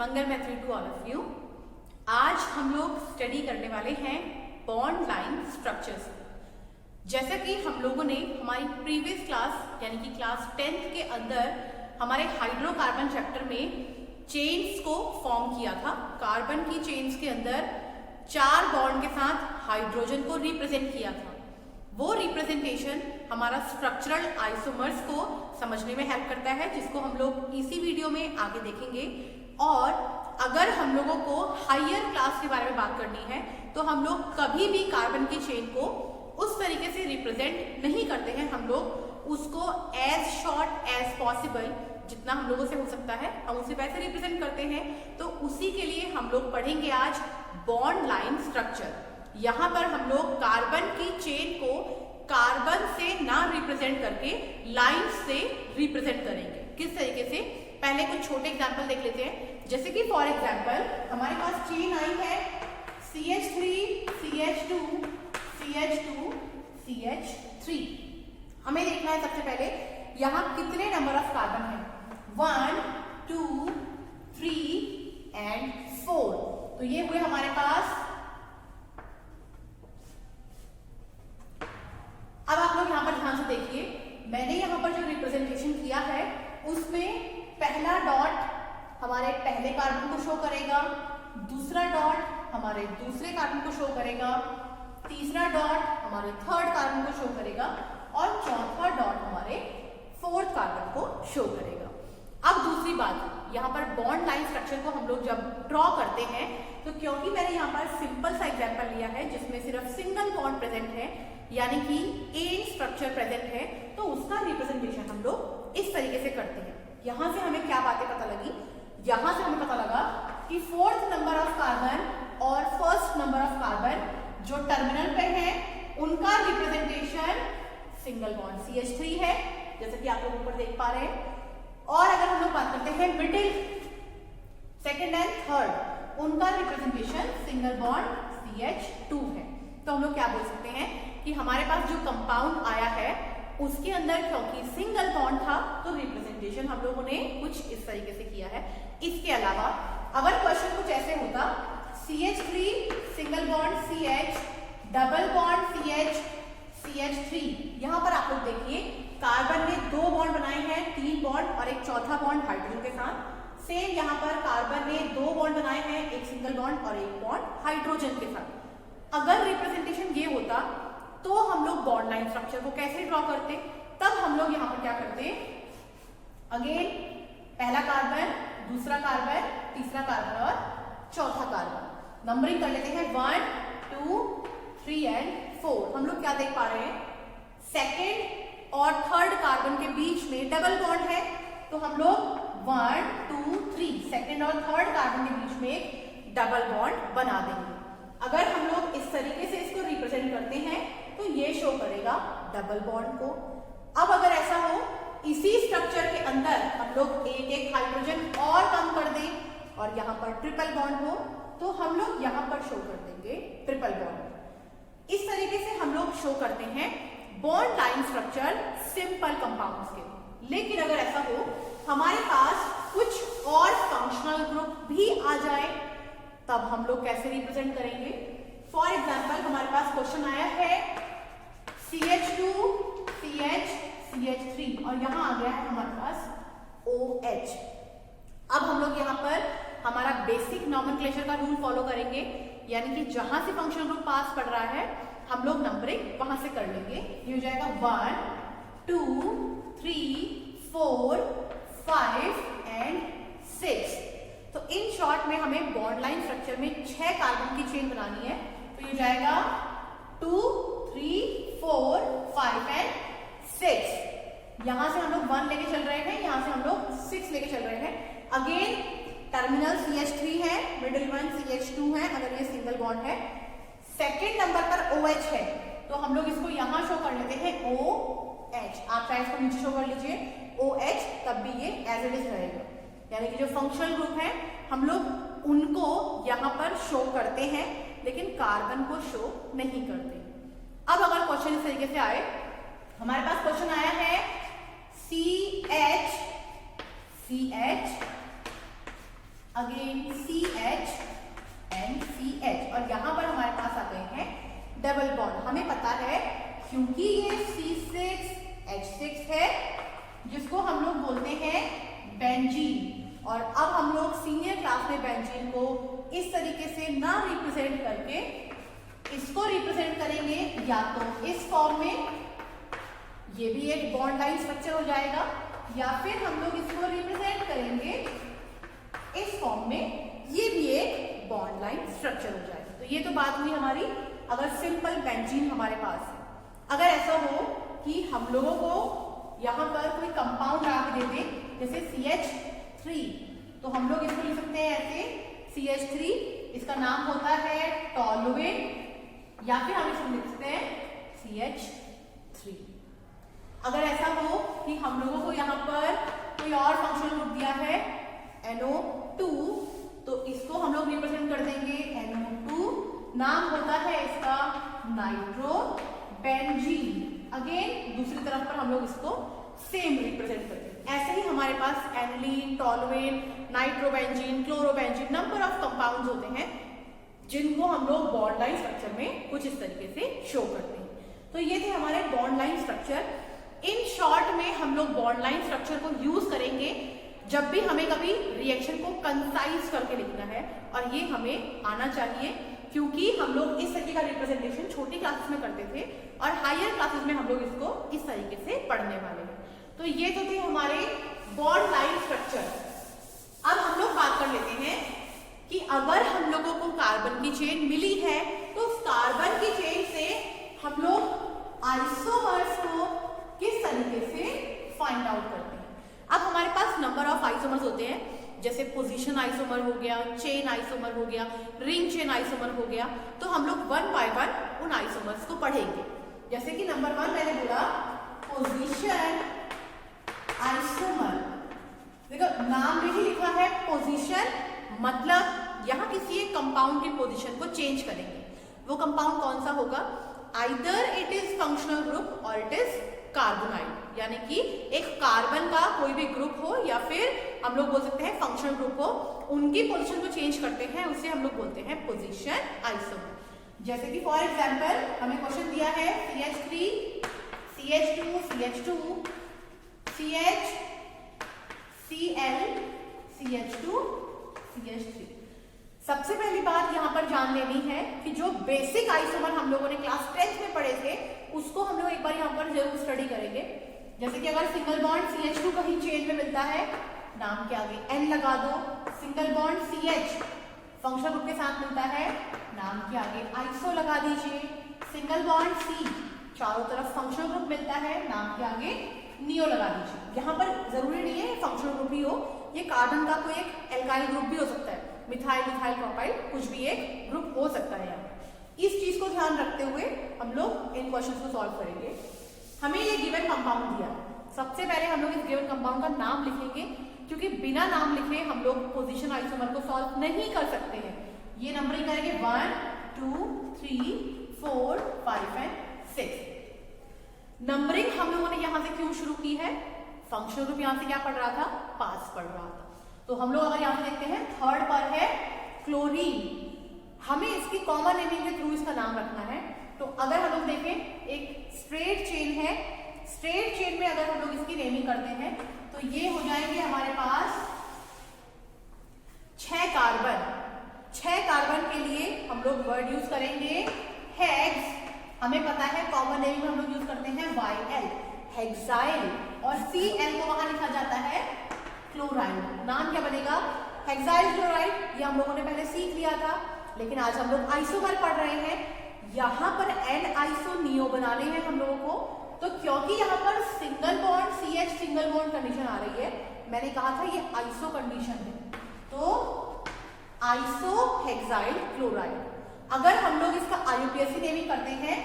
मंगल मैत्री to all of you. आज हम लोग स्टडी करने वाले हैं बॉन्ड लाइन स्ट्रक्चर्स। जैसा कि हम लोगों ने हमारी प्रीवियस क्लास यानी कि क्लास 10th के अंदर हमारे हाइड्रोकार्बन चैप्टर में चेन्स को फॉर्म किया था। कार्बन की चेन्स के अंदर 4 बॉन्ड के साथ हाइड्रोजन को रिप्रेजेंट किया था। वो रिप्रेजेंटेशन हमारा स्ट्रक्चरल आइसोमर्स को समझने में हेल्प करता है, जिसको हम लोग इसी वीडियो में आगे देखेंगे। और अगर हम लोगों को हायर क्लास के बारे में बात करनी है तो हम लोग कभी भी कार्बन की चेन को उस तरीके से रिप्रेजेंट नहीं करते हैं। हम लोग उसको एज शॉर्ट एज पॉसिबल, जितना हम लोगों से हो सकता है हम उसे वैसे रिप्रेजेंट करते हैं। तो उसी के लिए हम लोग पढ़ेंगे आज बॉन्ड लाइन स्ट्रक्चर। यहाँ पर हम लोग कार्बन की चेन को कार्बन से ना रिप्रेजेंट करके लाइन से रिप्रेजेंट करेंगे। किस तरीके से, पहले कुछ छोटे एग्जांपल देख लेते हैं। जैसे कि फॉर एग्जांपल हमारे पास चेन आई है CH3 CH2 CH2 CH3। हमें देखना है सबसे पहले यहाँ कितने नंबर ऑफ कार्बन है, 1 2 3 एंड 4। तो ये हुए हमारे पास। अब आप लोग यहाँ पर ध्यान से देखिए, मैंने यहाँ पर जो रिप्रेजेंटेशन किया है उसमें पहला डॉट हमारे पहले कार्बन को शो करेगा, दूसरा डॉट हमारे दूसरे कार्बन को शो करेगा, तीसरा डॉट हमारे थर्ड कार्बन को शो करेगा और चौथा डॉट हमारे फोर्थ कार्बन को शो करेगा। अब दूसरी बात, यहाँ पर बॉन्ड लाइन स्ट्रक्चर को हम लोग जब ड्रॉ करते हैं तो क्योंकि मैंने यहाँ पर सिंपल सा एग्जांपल लिया है जिसमें सिर्फ सिंगल बॉन्ड प्रेजेंट है यानी कि एन स्ट्रक्चर प्रेजेंट है, तो उसका रिप्रेजेंटेशन हम लोग इस तरीके से करते हैं। यहां से हमें क्या बातें पता लगी, यहां से हमें पता लगा कि फोर्थ नंबर ऑफ कार्बन और फर्स्ट नंबर ऑफ कार्बन जो टर्मिनल पे है उनका रिप्रेजेंटेशन सिंगल बॉन्ड CH3 है, जैसे कि आप लोग ऊपर देख पा रहे हैं। और अगर हम लोग बात करते हैं मिडिल, सेकेंड एंड थर्ड, उनका रिप्रेजेंटेशन सिंगल बॉन्ड CH2 है। तो हम लोग क्या बोल सकते हैं कि हमारे पास जो कंपाउंड आया है उसके अंदर क्योंकि सिंगल बॉन्ड था तो रिप्रेजेंटेशन हम लोगों ने कुछ इस तरीके से किया है। इसके अलावा अगर क्वेश्चन कुछ ऐसे होता CH3 single bond CH double bond CH CH3, यहाँ पर आप लोग देखिए कार्बन ने 2 बॉन्ड बनाए हैं, 3 बॉन्ड और एक चौथा बॉन्ड हाइड्रोजन के साथ। सेम यहाँ पर कार्बन ने 2 बॉन्ड बनाए हैं, एक सिंगल बॉन्ड और एक बॉन्ड हाइड्रोजन के साथ। अगर रिप्रेजेंटेशन ये होता तो हम लोग बॉन्ड लाइन स्ट्रक्चर को कैसे ड्रॉ करते, तब हम लोग यहाँ पर क्या करते, अगेन पहला कार्बन, दूसरा कार्बन, तीसरा कार्बन और चौथा कार्बन। नंबरिंग कर लेते हैं 1 2 3 एंड 4। हम लोग क्या देख पा रहे हैं, सेकेंड और थर्ड कार्बन के बीच में डबल बॉन्ड है, तो हम लोग 1 2 3 सेकेंड और थर्ड कार्बन के बीच में एक डबल बॉन्ड बना देंगे। अगर हम लोग इस तरीके से इसको रिप्रेजेंट करते हैं तो ये शो करेगा डबल बॉन्ड को। अब अगर ऐसा हो इसी स्ट्रक्चर के अंदर हम लोग एक हाइड्रोजन और कम कर दें और यहाँ पर ट्रिपल बॉन्ड हो तो हम लोग यहाँ पर शो कर देंगे ट्रिपल बॉन्ड। इस तरीके से हम लोग शो करते हैं bond line structure simple compounds के। लेकिन अगर ऐसा हो हमारे पास कुछ और फंक्शनल ग्रुप भी आ जाए तब हम लोग कैसे रिप्रेजेंट करेंगे। फॉर एग्जाम्पल हमारे पास क्वेश्चन आया है CH2 CH CH3 और यहाँ आ गया है हमारे पास OH। अब हम लोग यहाँ पर हमारा बेसिक नॉमेनक्लेचर का रूल फॉलो करेंगे, यानी कि जहां से फंक्शनल ग्रुप पास पड़ रहा है हम लोग नंबरिंग वहां से कर लेंगे। ये हो जाएगा 1 2 3 4 5 एंड 6। तो इन शॉर्ट में हमें बॉन्ड लाइन स्ट्रक्चर में 6 कार्बन की चेन बनानी है। तो ये जाएगा 2 3 4 5 एंड 6। यहां से हम लोग 1 लेके चल रहे हैं, यहां से हम लोग 6 लेके चल रहे हैं। अगेन टर्मिनल CH3 है, मिडिल वन CH2 है अगर ये सिंगल बॉन्ड है। सेकेंड नंबर पर OH है तो हम लोग इसको यहां शो कर लेते हैं OH। आप चाहे इसको नीचे शो कर लीजिए OH, तब भी ये एज इट इज रहेगा। यानी कि जो फंक्शनल ग्रुप है हम लोग उनको यहाँ पर शो करते हैं लेकिन कार्बन को शो नहीं करते। अब अगर क्वेश्चन इस तरीके से आए, हमारे पास क्वेश्चन आया है CH again CH and CH, और यहाँ पर हमारे पास आ गए हैं डबल बॉन्ड। हमें पता है क्योंकि ये C6H6 है जिसको हम लोग बोलते हैं बेंजीन, और अब हम लोग सीनियर क्लास में बेंजीन को इस तरीके से ना रिप्रेजेंट करके इसको रिप्रेजेंट करेंगे या तो इस फॉर्म में, ये भी एक बॉन्ड लाइन स्ट्रक्चर हो जाएगा, या फिर हम लोग इसको रिप्रेजेंट करेंगे इस फॉर्म में, ये भी एक बॉन्ड लाइन स्ट्रक्चर हो जाएगा। तो ये तो बात हुई हमारी अगर सिंपल बेंजीन हमारे पास है। अगर ऐसा हो कि हम लोगों को यहाँ पर कोई कंपाउंड ला के दे दे जैसे CH3, तो हम लोग इसको लिख सकते हैं ऐसे CH3, इसका नाम होता है टॉलुएन, या फिर हम इसको लिख सकते हैं CH3। अगर ऐसा हो कि हम लोगों को यहाँ पर कोई और फंक्शनल ग्रुप दिया है NO2, तो इसको हम लोग रिप्रेजेंट कर देंगे NO2, नाम होता है इसका नाइट्रोबेंजीन। अगेन दूसरी तरफ पर हम लोग इसको सेम रिप्रेजेंट करते हैं। ऐसे ही हमारे पास aniline, toluene, nitrobenzene, chlorobenzene, number of compounds होते हैं जिनको हम लोग बॉन्ड लाइन स्ट्रक्चर में कुछ इस तरीके से शो करते हैं। तो ये थे हमारे bond line structure. In short में हम लोग बॉन्ड लाइन स्ट्रक्चर को यूज करेंगे जब भी हमें कभी रिएक्शन को कंसाइज करके लिखना है, और ये हमें आना चाहिए क्योंकि हम लोग इस तरीके का रिप्रेजेंटेशन छोटी क्लासेस में करते थे और हायर क्लासेस में हम लोग इसको इस तरीके से पढ़ने वाले हैं। तो ये तो थे हमारे बॉन्ड लाइन स्ट्रक्चर। अब हम लोग बात कर लेते हैं कि अगर हम लोगों को कार्बन की चेन मिली है तो उस कार्बन की चेन से हम लोग आइसोमर्स को किस तरीके से फाइंड आउट करते हैं। अब हमारे पास नंबर ऑफ आइसोमर्स होते हैं, जैसे पोजीशन आइसोमर हो गया, चेन आइसोमर हो गया, रिंग चेन आइसोमर हो गया। तो हम लोग वन बाय वन उन आइसोमर्स को पढ़ेंगे। जैसे कि नंबर 1 मैंने बोला पोजीशन आइसोमर, देखो नाम में ही लिखा है पोजीशन, मतलब यहाँ किसी एक कंपाउंड की पोजीशन को चेंज करेंगे। वो कंपाउंड कौन सा होगा? Either it is functional group और इट इज कार्बोनाइल, यानी कि एक कार्बन का कोई भी ग्रुप हो या फिर हम लोग बोल सकते हैं फंक्शनल ग्रुप हो, उनकी पोजीशन को चेंज करते हैं, उसे हम लोग बोलते हैं पोजीशन आइसोमर। जैसे कि फॉर एग्जांपल हमें क्वेश्चन दिया है CH3, CH2, CH2, CH, Cl, CH2, CH3। सबसे पहली बात यहाँ पर जान लेनी है कि जो बेसिक आइसोमर हम लोगों ने क्लास 10th में पढ़े थे उसको हम लोग एक बार यहाँ पर जरूर स्टडी करेंगे। जैसे कि अगर सिंगल बॉन्ड CH2 कहीं चेन में मिलता है, नाम के आगे N लगा दो। Single bond CH functional group के साथ मिलता है, नाम के आगे आइसो लगा दीजिए। सिंगल बॉन्ड C चारों तरफ फंक्शनल ग्रुप मिलता है, नाम के आगे नियो लगा दीजिए। यहाँ पर जरूरी नहीं है फंक्शनल ग्रुप ही हो, ये कार्बन का कोई एक एल्काइल ग्रुप भी हो सकता है, मिथाइल, मिथाइल प्रोपाइल, कुछ भी एक ग्रुप हो सकता है। यहाँ इस चीज को ध्यान रखते हुए हम लोग इन क्वेश्चंस को सॉल्व करेंगे। हमें ये गिवन कंपाउंड दिया, सबसे पहले हम लोग इस गिवन कंपाउंड का नाम लिखेंगे क्योंकि बिना नाम लिखे हम लोग पोजीशन आइसोमर को सॉल्व नहीं कर सकते हैं। ये नंबरिंग करेंगे 1, 2, 3, 4, 5 एंड 6। नंबरिंग हम लोगों ने यहाँ से क्यों शुरू की है? फंक्शनल ग्रुप यहाँ से क्या पढ़ रहा था? पास पढ़ रहा था। तो हम लोग अगर यहाँ पे देखते हैं थर्ड पर है क्लोरीन, हमें इसकी कॉमन नेमिंग के थ्रू इसका नाम रखना है। तो अगर हम लोग देखें एक स्ट्रेट चेन है, स्ट्रेट चेन में अगर हम लोग इसकी नेमिंग करते हैं तो ये हो जाएंगे हमारे पास 6 कार्बन। 6 कार्बन के लिए हम लोग वर्ड यूज करेंगे हेक्स, हमें पता है कॉमन नेमिंग हम लोग यूज करते हैं YL, हेक्साइल, और Cl को वहां लिखा जाता है क्लोराइड। नाम क्या बनेगा? Hexyl chloride. ये हम लोगों ने पहले सीख लिया था, लेकिन आज हम लोग आइसोमर पढ़ रहे हैं। यहाँ पर N आइसो नियो बनाने हैं हम लोगों को, तो क्योंकि यहाँ पर single bond CH single bond condition आ रही है, मैंने कहा था ये आइसो कंडीशन है, तो आइसो हेक्साइल क्लोराइड। अगर हम लोग इसका IUPAC नेमिंग करते हैं,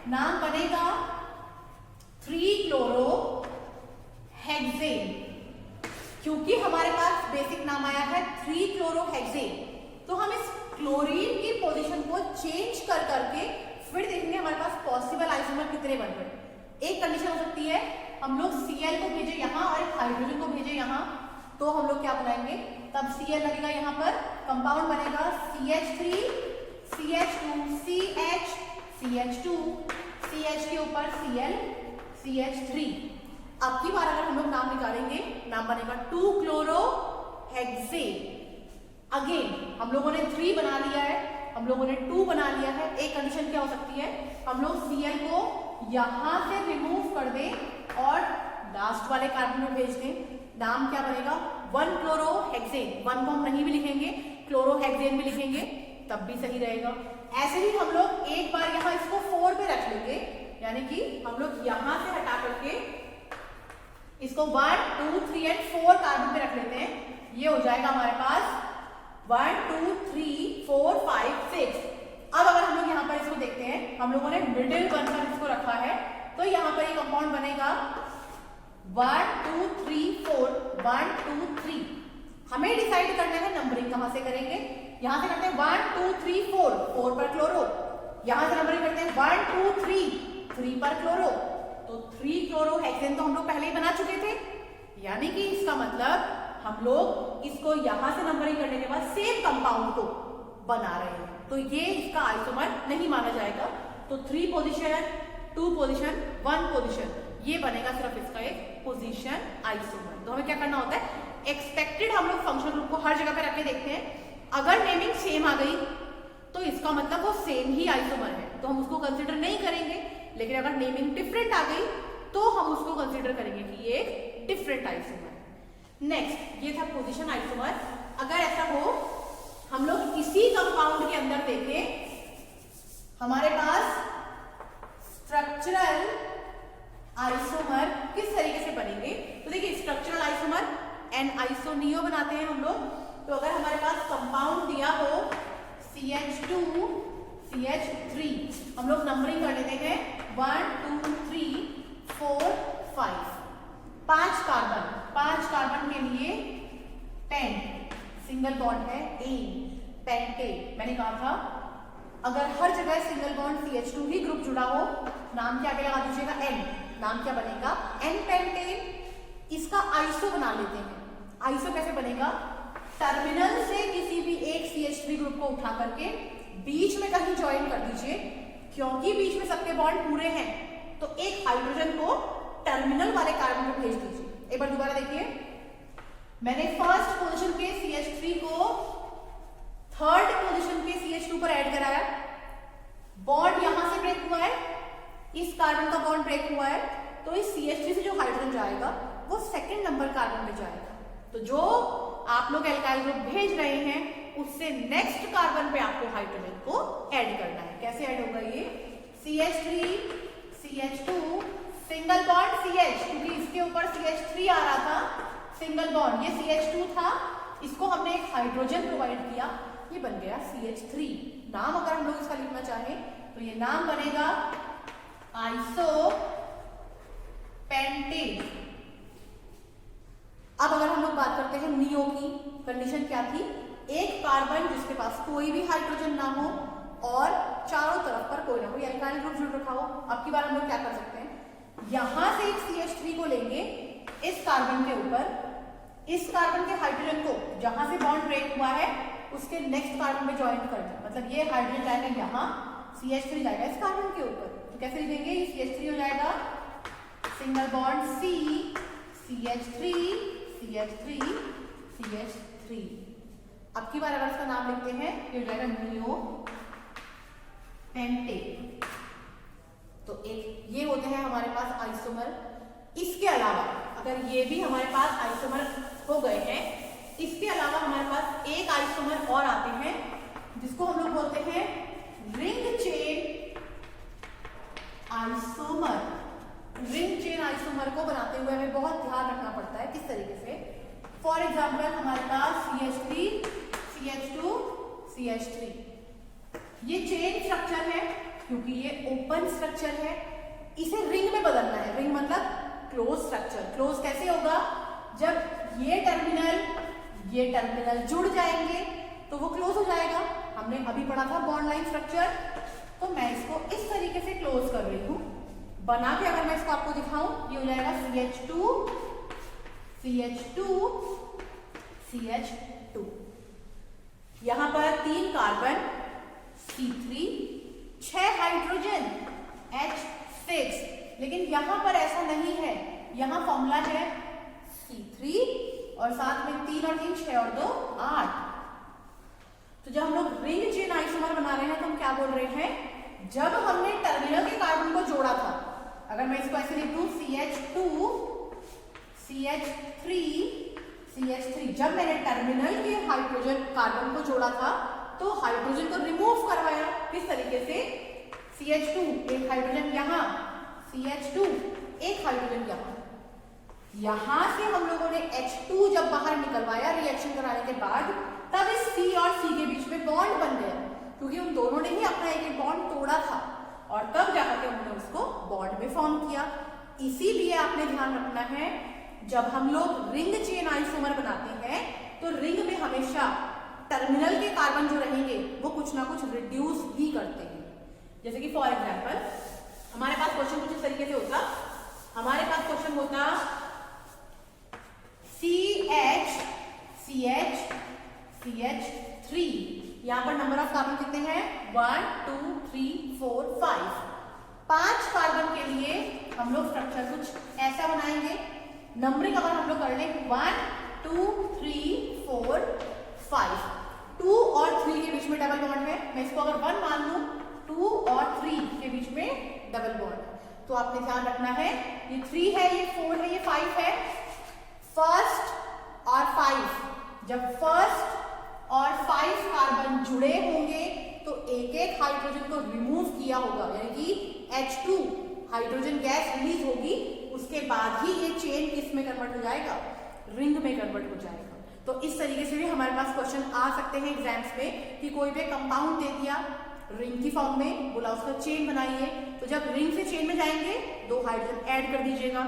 नाम बनेगा 3 क्लोरो हेक्सेन, क्योंकि हमारे पास बेसिक नाम आया है 3 क्लोरो हेक्सेन, तो हम इस क्लोरीन की पोजीशन को चेंज कर करके फिर देखेंगे हमारे पास पॉसिबल आइसोमर कितने बन रहे। एक कंडीशन हो सकती है हम लोग Cl को भेजे यहाँ और एक हाइड्रोजन को भेजे यहाँ, तो हम लोग क्या बनाएंगे, तब Cl लगेगा यहाँ पर, कंपाउंड बनेगा CH3 CH2 CH CH2 CH के ऊपर Cl CH3। अब की बार अगर हम लोग नाम निकालेंगे, नाम बनेगा 2-chlorohexane। अगेन हम लोगों ने 3 बना लिया है, हम लोगों ने 2 बना लिया है। एक कंडीशन क्या हो सकती है, हम लोग Cl को यहां से रिमूव कर दें और लास्ट वाले कार्बन में भेज दें। नाम क्या बनेगा, 1-chlorohexane। 1 को हम नहीं भी लिखेंगे, क्लोरोहेक्सेन भी लिखेंगे, तब भी सही रहेगा। ऐसे ही हम लोग एक बार यहाँ इसको 4 पे रख लेंगे, यानी कि हम लोग यहां से हटा करके इसको 1 2 3 और 4 कार्बन पे रख लेते हैं। ये हो जाएगा हमारे पास 1 2 3 4 5 6। अब अगर हम लोग यहाँ पर इसको देखते हैं, हम लोगों ने मिडिल वन पर इसको रखा है, तो यहाँ पर ये कंपाउंड बनेगा 1 2 3 4 1 2 3। हमें डिसाइड करना है नंबरिंग कहां से करेंगे। यहां से करते हैं 1 2 3 4 4 पर क्लोरो, यहां से नंबरिंग करते हैं 1 2 3 3 पर क्लोरो। तो 3-chlorohexane तो हम लोग पहले ही बना चुके थे, यानी कि इसका मतलब हम लोग इसको यहां से नंबरिंग करने के बाद सेम कंपाउंड को बना रहे हैं, तो ये इसका आइसोमर नहीं माना जाएगा। तो 3 पोजीशन 2 पोजीशन 1 पोजीशन, ये बनेगा सिर्फ इसका एक पोजीशन आइसोमर। तो हमें क्या करना होता है, एक्सपेक्टेड हम लोग फंक्शनल ग्रुप को हर जगह पे रख के देखते हैं। अगर नेमिंग सेम आ गई तो इसका मतलब वो सेम ही आइसोमर है, तो हम उसको कंसिडर नहीं करेंगे। लेकिन अगर नेमिंग डिफरेंट आ गई तो हम उसको कंसीडर करेंगे कि ये एक डिफरेंट आइसोमर। नेक्स्ट, ये था पोजीशन आइसोमर। अगर ऐसा हो हम लोग इसी कंपाउंड के अंदर देखें, हमारे पास स्ट्रक्चरल आइसोमर किस तरीके से बनेंगे। तो देखिए, स्ट्रक्चरल आइसोमर एन आइसोनियो बनाते हैं हम लोग। तो अगर हमारे पास कंपाउंड दिया हो CH2 CH3, हम लोग नंबरिंग कर लेते हैं 1 2 3 4 5। 5 कार्बन के लिए पेंट, सिंगल बॉन्ड है ए, पेंटेन। मैंने कहा था अगर हर जगह सिंगल बॉन्ड CH2 ही ग्रुप जुड़ा हो, नाम क्या लगा दीजिएगा N। नाम क्या बनेगा, N पेंटेन। इसका आइसो बना लेते हैं। आइसो कैसे बनेगा, टर्मिनल से किसी भी एक CH3 ग्रुप को उठा करके बीच में कहीं ज्वाइन कर दीजिए, क्योंकि बीच में सबके बॉन्ड पूरे हैं, तो एक हाइड्रोजन को टर्मिनल वाले कार्बन में भेज दीजिए। एक बार दोबारा देखिए, मैंने फर्स्ट पोजीशन के CH3 को थर्ड पोजीशन के CH2 पर ऐड कराया, बॉन्ड यहां से ब्रेक हुआ है, इस कार्बन का बॉन्ड ब्रेक हुआ है, तो इस CH3 से जो हाइड्रोजन जाएगा वो सेकंड नंबर कार्बन में जाएगा। तो जो आप लोग एल्काइल ग्रुप भेज रहे हैं उससे नेक्स्ट कार्बन पे आपको हाइड्रोजन को ऐड करना है। कैसे ऐड होगा ये, CH3 CH2 single bond CH, क्योंकि इसके ऊपर CH3 आ रहा था, सिंगल बॉन्ड ये CH2 था, इसको हमने एक हाइड्रोजन प्रोवाइड किया, ये बन गया CH3। नाम अगर हम लोग इसका लिखना चाहें तो ये नाम बनेगा आइसोपेंटेन। अब अगर हम लोग बात करते हैं नियो की, कंडीशन क्या थी, एक कार्बन जिसके पास कोई भी हाइड्रोजन ना हो और चारों तरफ पर कोई ना कोई एल्काइल ग्रुप जुड़ रखा हो। अब की बार हम लोग क्या कर सकते हैं, यहां से एक CH3 को लेंगे, इस कार्बन के ऊपर, इस कार्बन के हाइड्रोजन को जहां से बॉन्ड ब्रेक हुआ है उसके नेक्स्ट कार्बन में ज्वाइन कर दें। मतलब ये हाइड्रोजन जाएगा यहां, CH3 जाएगा इस कार्बन के ऊपर। तो कैसे लिखेंगे, ये CH3 हो जाएगा single bond C CH3 CH3 CH3। अब की बार अगर इसका नाम लिखते हैं ये हो जाएगा नियो पेंटेन। तो एक ये होते हैं हमारे पास आइसोमर। इसके अलावा अगर ये भी हमारे पास आइसोमर हो गए हैं, इसके अलावा हमारे पास एक आइसोमर और आते हैं जिसको हम लोग बोलते हैं ring chain isomer. Ring chain isomer को बनाते हुए हमें बहुत ध्यान रखना पड़ता है किस तरीके से। फॉर एग्जाम्पल हमारे पास CH3 CH2 CH3, ये चेन स्ट्रक्चर है क्योंकि ये ओपन स्ट्रक्चर है, इसे रिंग में बदलना है। रिंग मतलब क्लोज स्ट्रक्चर। क्लोज कैसे होगा, जब ये टर्मिनल जुड़ जाएंगे तो वो क्लोज हो जाएगा। हमने अभी पढ़ा था बॉन्ड लाइन स्ट्रक्चर, तो मैं इसको इस तरीके से क्लोज कर रही हूं बना के। अगर मैं इसको आपको दिखाऊं, ये हो जाएगा CH2 CH2। यहां पर 3 कार्बन C3, 6 हाइड्रोजन H6, लेकिन यहां पर ऐसा नहीं है, यहां फॉर्मूला है C3 और साथ में 3 और 3 6 और 2 8। तो जब हम लोग रिंग चेन आइसोमर बना रहे हैं तो हम क्या बोल रहे हैं, जब हमने टर्मिनल के कार्बन को जोड़ा था, अगर मैं इसको ऐसे लिख दूं CH2 CH3 CH3, जब मैंने टर्मिनल के हाइड्रोजन कार्बन को जोड़ा था तो हाइड्रोजन को रिमूव करवाया। किस तरीके से, CH2 एक हाइड्रोजन यहां, CH2 एक हाइड्रोजन यहां से हम लोगों ने H2 जब बाहर निकलवाया रिएक्शन कराने के बाद, तब इस C और C के बीच में बॉन्ड बन गया, क्योंकि उन दोनों ने ही अपना एक बॉन्ड तोड़ा था और तब जाकर के उन्होंने उसको बॉन्ड में फॉर्म किया। इसीलिए आपने ध्यान रखना है, जब हम लोग रिंग चेन आइसोमर बनाते हैं तो रिंग में हमेशा टर्मिनल के कार्बन जो रहेंगे वो कुछ ना कुछ रिड्यूस ही करते हैं। जैसे कि फॉर एग्जांपल हमारे पास क्वेश्चन कुछ इस तरीके से होता, हमारे पास क्वेश्चन होता CH3, यहां पर नंबर ऑफ कार्बन कितने हैं, 1 2 3 4 5। 5 कार्बन के लिए हम लोग स्ट्रक्चर कुछ ऐसा बनाएंगे। नंबरिंग अगर हम लोग कर लें 1 2 3 4 5, 2 और 3 के बीच में डबल बॉन्ड है, मैं इसको अगर 1 मान लूं, 2 और 3 के बीच में डबल बॉन्ड, तो आपने ध्यान रखना है ये 3 है, ये 4 है, ये 5 है। फर्स्ट और 5, जब फर्स्ट और 5 कार्बन जुड़े होंगे तो एक एक हाइड्रोजन को रिमूव किया होगा, यानी कि H2 हाइड्रोजन गैस रिलीज होगी, उसके बाद ही ये चेन किस में कन्वर्ट हो जाएगा, रिंग में कन्वर्ट हो जाएगा। तो इस तरीके से भी हमारे पास क्वेश्चन आ सकते हैं एग्जाम्स में कि कोई भी कंपाउंड दे दिया रिंग की फॉर्म में, बोला उसका चेन बनाइए, तो जब रिंग से चेन में जाएंगे 2 हाइड्रोजन ऐड कर दीजिएगा।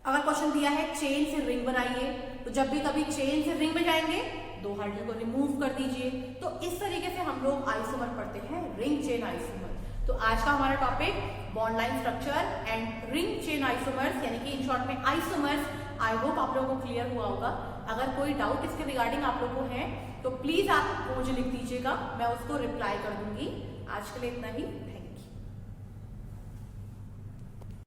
अगर क्वेश्चन दिया है चेन से रिंग बनाइए, तो जब भी कभी चेन से रिंग में जाएंगे 2 हाइड्रोजन को रिमूव कर दीजिए। तो इस तरीके से हम लोग आइसोमर पढ़ते हैं, रिंग चेन आइसोमर। तो आज का हमारा topic bond line structure and ring chain isomers, यानी कि इन शॉर्ट में आइसोमर्स। आई होप आप लोगों को क्लियर हुआ होगा। अगर कोई डाउट इसके रिगार्डिंग आप लोगों को है तो प्लीज आप मुझे लिख दीजिएगा, मैं उसको रिप्लाई कर दूंगी। आज के लिए इतना ही।